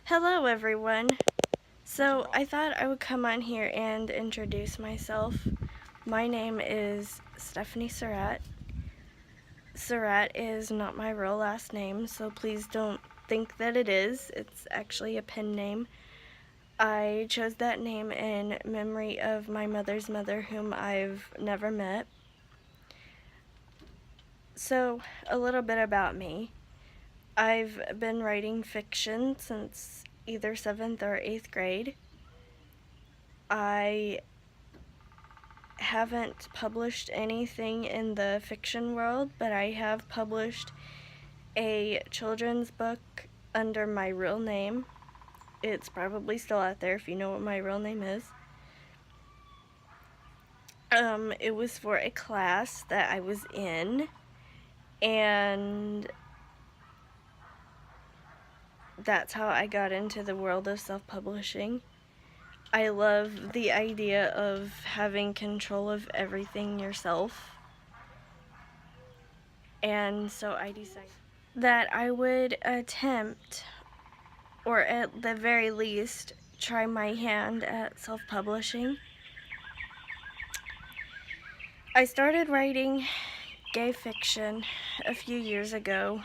Hello, everyone. So, I thought I would come on here and introduce myself. My name is Stephanie Surratt. Surratt is not my real last name, so please don't think that it is. It's actually a pen name. I chose that name in memory of my mother's mother, whom I've never met. So, a little bit about me. I've been writing fiction since either 7th or 8th grade. I haven't published anything in the fiction world, but I have published a children's book under my real name. It's probably still out there if you know what my real name is. It was for a class that I was in, and that's how I got into the world of self-publishing. I love the idea of having control of everything yourself, and so I decided that I would attempt, or at the very least, try my hand at self-publishing. I started writing gay fiction a few years ago.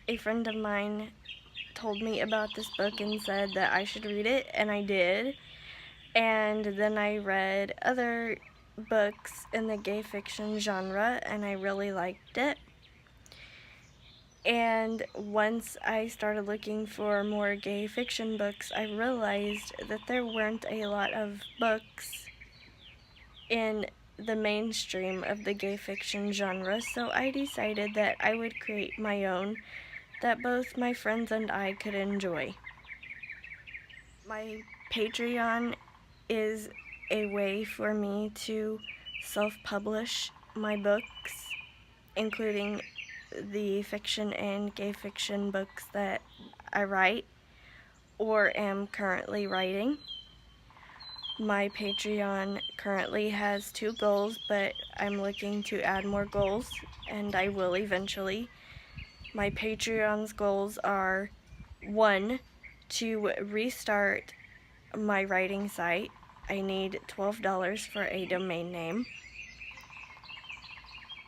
A friend of mine told me about this book and said that I should read it, and I did. And then I read other books in the gay fiction genre, and I really liked it. And once I started looking for more gay fiction books, I realized that there weren't a lot of books in the mainstream of the gay fiction genre, so I decided that I would create my own that both my friends and I could enjoy. My Patreon is a way for me to self-publish my books, including the fiction and gay fiction books that I write or am currently writing. My Patreon currently has 2 goals, but I'm looking to add more goals, and I will eventually. My Patreon's goals are 1, to restart my writing site. I need $12 for a domain name.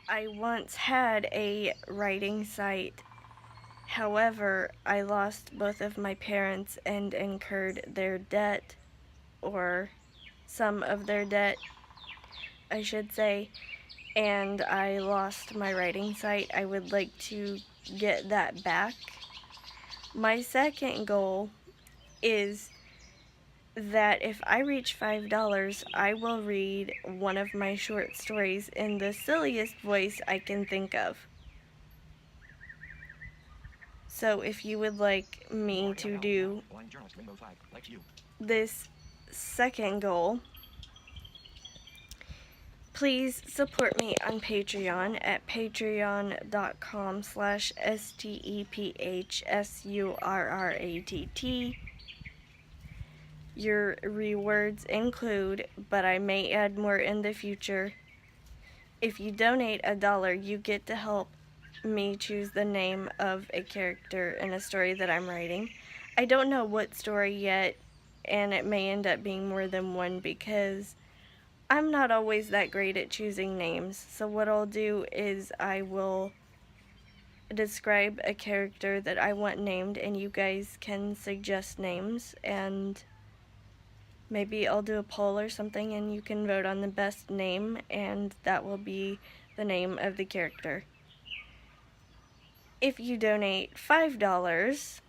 I once had a writing site. However, I lost both of my parents and incurred their debt, or some of their debt, I should say, and I lost my writing site. I would like to get that back. My second goal is that if I reach $5, I will read one of my short stories in the silliest voice I can think of. So if you would like me to do this second goal, please support me on Patreon at patreon.com/STEPHSURRATT. Your rewards include, but I may add more in the future. If you donate $1, you get to help me choose the name of a character in a story that I'm writing. I don't know what story yet, and it may end up being more than one because I'm not always that great at choosing names. So what I'll do is I will describe a character that I want named, and you guys can suggest names, and maybe I'll do a poll or something and you can vote on the best name, and that will be the name of the character. If you donate $5,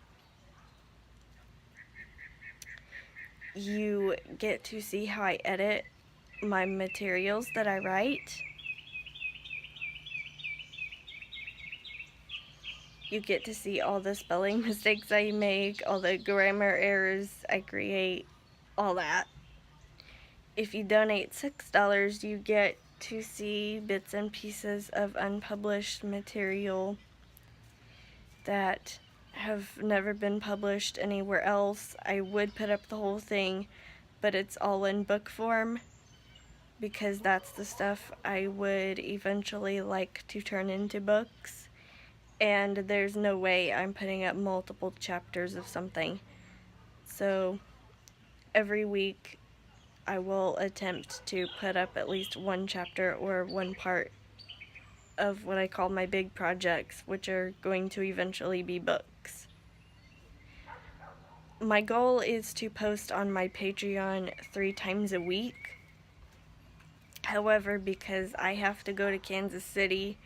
you get to see how I edit my materials that I write. You get to see all the spelling mistakes I make, all the grammar errors I create, all that. If you donate $6, you get to see bits and pieces of unpublished material that have never been published anywhere else. I would put up the whole thing, but it's all in book form because that's the stuff I would eventually like to turn into books, and there's no way I'm putting up multiple chapters of something. So every week I will attempt to put up at least one chapter or one part of what I call my big projects, which are going to eventually be books. My goal is to post on my Patreon 3 times a week. However, because I have to go to Kansas City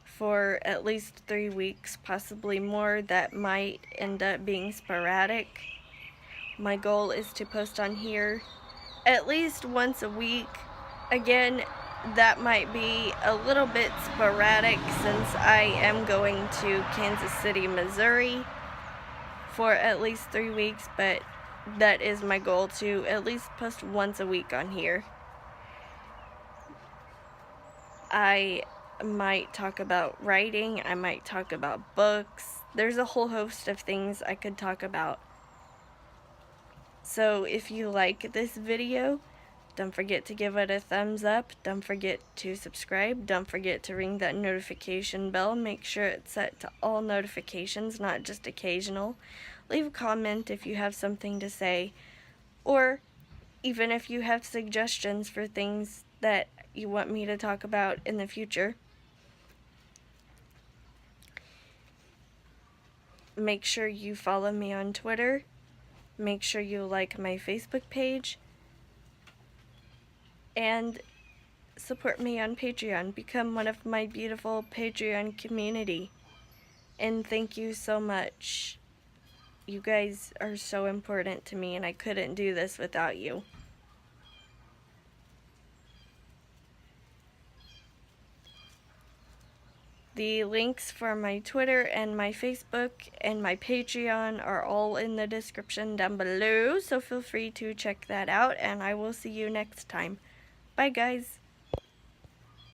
for at least 3 weeks, possibly more, that might end up being sporadic. My goal is to post on here at least once a week. Again, that might be a little bit sporadic since I am going to Kansas City, Missouri for at least 3 weeks, but that is my goal, to at least post once a week on here. I might talk about writing, I might talk about books. There's a whole host of things I could talk about. So if you like this video, don't forget to give it a thumbs up. Don't forget to subscribe. Don't forget to ring that notification bell. Make sure it's set to all notifications, not just occasional. Leave a comment if you have something to say, or even if you have suggestions for things that you want me to talk about in the future. Make sure you follow me on Twitter. Make sure you like my Facebook page. And support me on Patreon. Become one of my beautiful Patreon community. And thank you so much. You guys are so important to me, and I couldn't do this without you. The links for my Twitter and my Facebook and my Patreon are all in the description down below, so feel free to check that out, and I will see you next time. Bye, guys.